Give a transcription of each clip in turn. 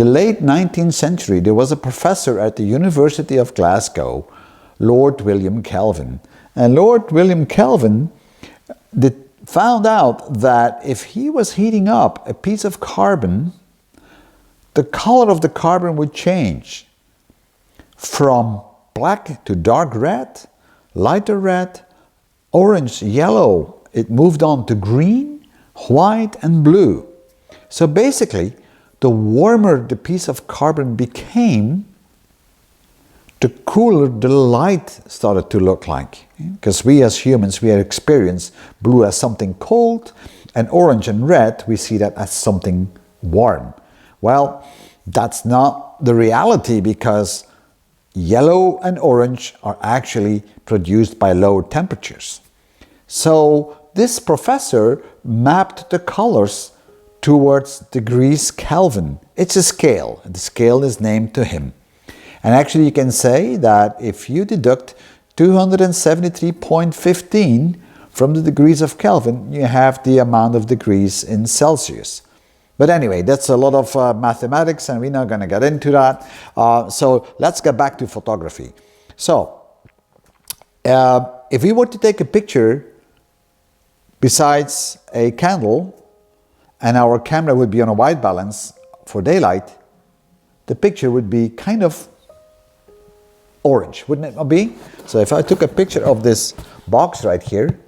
the late 19th century, there was a professor at the University of Glasgow, Lord William Kelvin. And Lord William Kelvin found out that if he was heating up a piece of carbon, the color of the carbon would change from black to dark red, lighter red, orange, yellow. It moved on to green, white, and blue. So basically, the warmer the piece of carbon became, the cooler the light started to look like. Because we as humans, we experience blue as something cold, and orange and red, we see that as something warm. Well, that's not the reality, because yellow and orange are actually produced by lower temperatures. So this professor mapped the colors towards degrees Kelvin. It's a scale, and the scale is named to him. And actually you can say that if you deduct 273.15 from the degrees of Kelvin, you have the amount of degrees in Celsius. But anyway, that's a lot of mathematics, and we're not going to get into that. So let's get back to photography. So if we were to take a picture besides a candle, and our camera would be on a white balance for daylight, the picture would be kind of orange, wouldn't it not be? So if I took a picture of this box right here,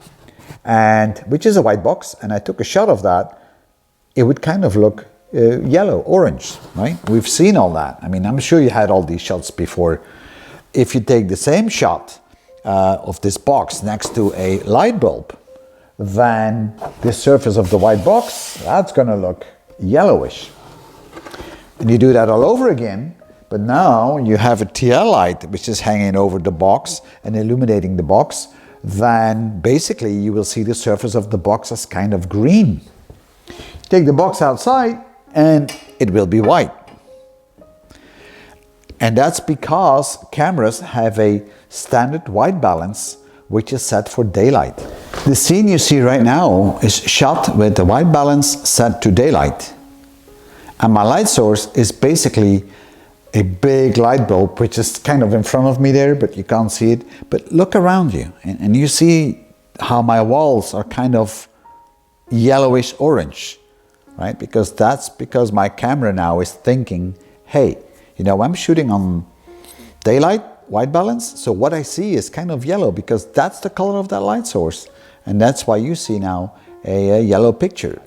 and which is a white box, and I took a shot of that, it would kind of look yellow, orange, right? We've seen all that. I mean, I'm sure you had all these shots before. If you take the same shot of this box next to a light bulb, then the surface of the white box, that's going to look yellowish. And you do that all over again, but now you have a TL light which is hanging over the box and illuminating the box, then basically you will see the surface of the box as kind of green. Take the box outside and it will be white. And that's because cameras have a standard white balance which is set for daylight. The scene you see right now is shot with the white balance set to daylight. And my light source is basically a big light bulb which is kind of in front of me there, but you can't see it. But look around you and you see how my walls are kind of yellowish orange, right? Because that's because my camera now is thinking, hey, you know, I'm shooting on daylight, white balance, so what I see is kind of yellow because that's the color of that light source. And that's why you see now a yellow picture.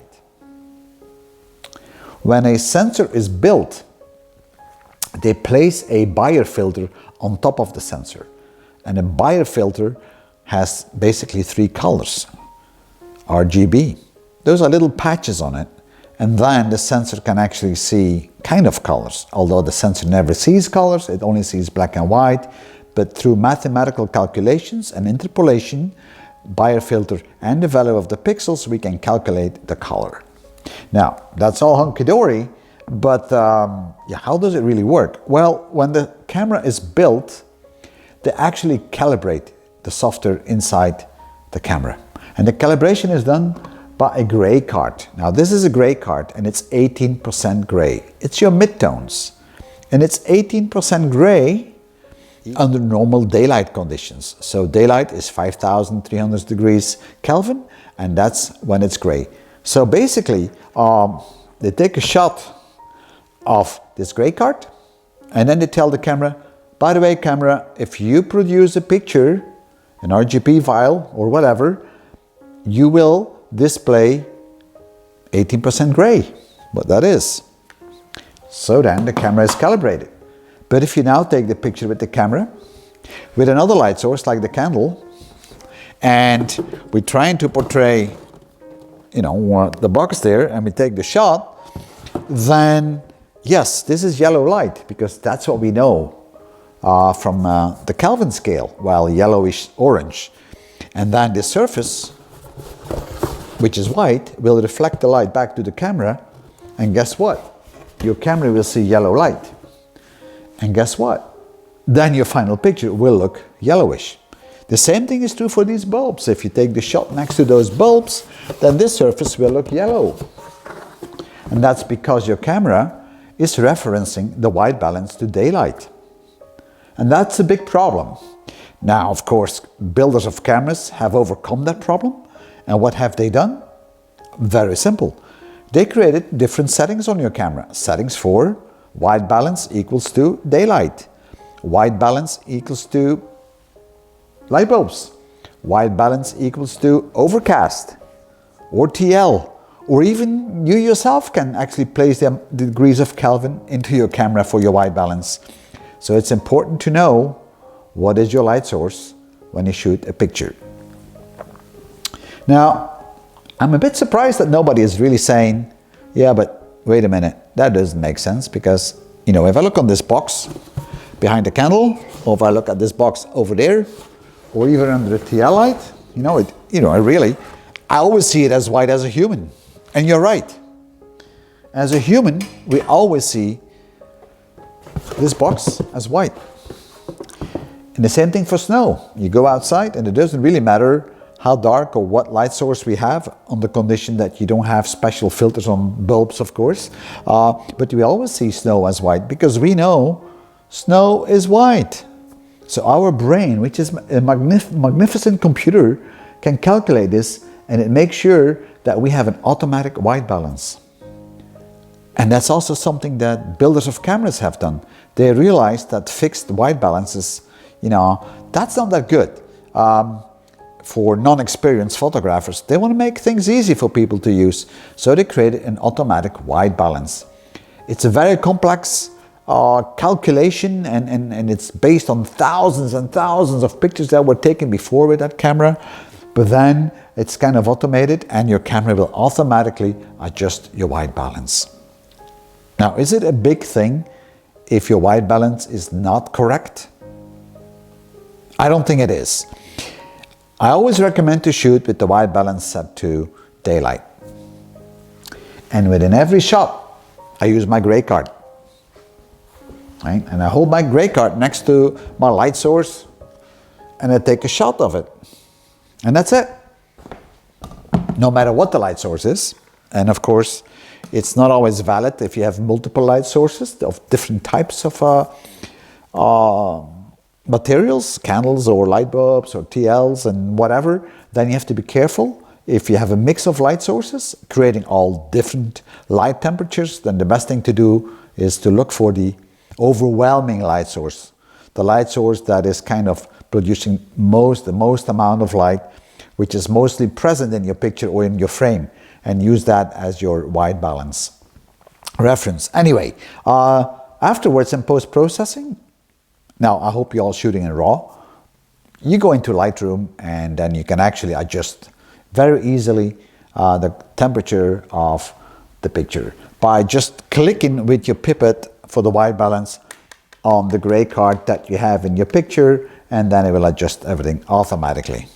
When a sensor is built, they place a biofilter on top of the sensor. And a biofilter has basically three colors, RGB. Those are little patches on it. And then the sensor can actually see kind of colors. Although the sensor never sees colors, it only sees black and white. But through mathematical calculations and interpolation, biofilter and the value of the pixels, we can calculate the color. Now, that's all hunky-dory, but yeah, how does it really work? Well, when the camera is built, they actually calibrate the software inside the camera. And the calibration is done by a gray card. Now, this is a gray card, and it's 18% gray. It's your midtones. And it's 18% gray under normal daylight conditions. So daylight is 5,300 degrees Kelvin, and that's when it's gray. So basically, they take a shot of this gray card, and then they tell the camera, by the way, camera, if you produce a picture, an RGB file or whatever, you will display 18% gray, what that is. So then the camera is calibrated. But if you now take the picture with the camera, with another light source like the candle, and we're trying to portray, you know, the box there, and we take the shot, then yes, this is yellow light, because that's what we know from the Kelvin scale, well, yellowish orange. And then the surface, which is white, will reflect the light back to the camera, and guess what? Your camera will see yellow light. And guess what? Then your final picture will look yellowish. The same thing is true for these bulbs. If you take the shot next to those bulbs, then this surface will look yellow. And that's because your camera is referencing the white balance to daylight. And that's a big problem. Now, of course, builders of cameras have overcome that problem. And what have they done? Very simple. They created different settings on your camera. Settings for white balance equals to daylight. White balance equals to light bulbs. White balance equals to overcast or TL. Or even you yourself can actually place the degrees of Kelvin into your camera for your white balance. So it's important to know what is your light source when you shoot a picture. Now, I'm a bit surprised that nobody is really saying, yeah, but wait a minute, that doesn't make sense, because, you know, if I look on this box behind the candle, or if I look at this box over there, or even under the TL light, I always see it as white as a human. And you're right. As a human, we always see this box as white. And the same thing for snow. You go outside and it doesn't really matter how dark or what light source we have, on the condition that you don't have special filters on bulbs, of course. But we always see snow as white because we know snow is white. So our brain, which is a magnificent computer, can calculate this, and it makes sure that we have an automatic white balance. And that's also something that builders of cameras have done. They realized that fixed white balances, that's not that good. For non-experienced photographers, they want to make things easy for people to use. So they created an automatic white balance. It's a very complex calculation, and it's based on thousands and thousands of pictures that were taken before with that camera. But then it's kind of automated, and your camera will automatically adjust your white balance. Now, is it a big thing if your white balance is not correct? I don't think it is. I always recommend to shoot with the white balance set to daylight. And within every shot, I use my gray card. Right? And I hold my gray card next to my light source, and I take a shot of it. And that's it. No matter what the light source is. And of course, it's not always valid if you have multiple light sources of different types of materials, candles or light bulbs or TLs and whatever. Then you have to be careful. If you have a mix of light sources, creating all different light temperatures, then the best thing to do is to look for the overwhelming light source. The light source that is kind of producing the most amount of light, which is mostly present in your picture or in your frame, and use that as your white balance reference. Anyway, afterwards in post-processing, now I hope you're all shooting in RAW, you go into Lightroom and then you can actually adjust very easily the temperature of the picture by just clicking with your pipette for the white balance on the gray card that you have in your picture, and then it will adjust everything automatically.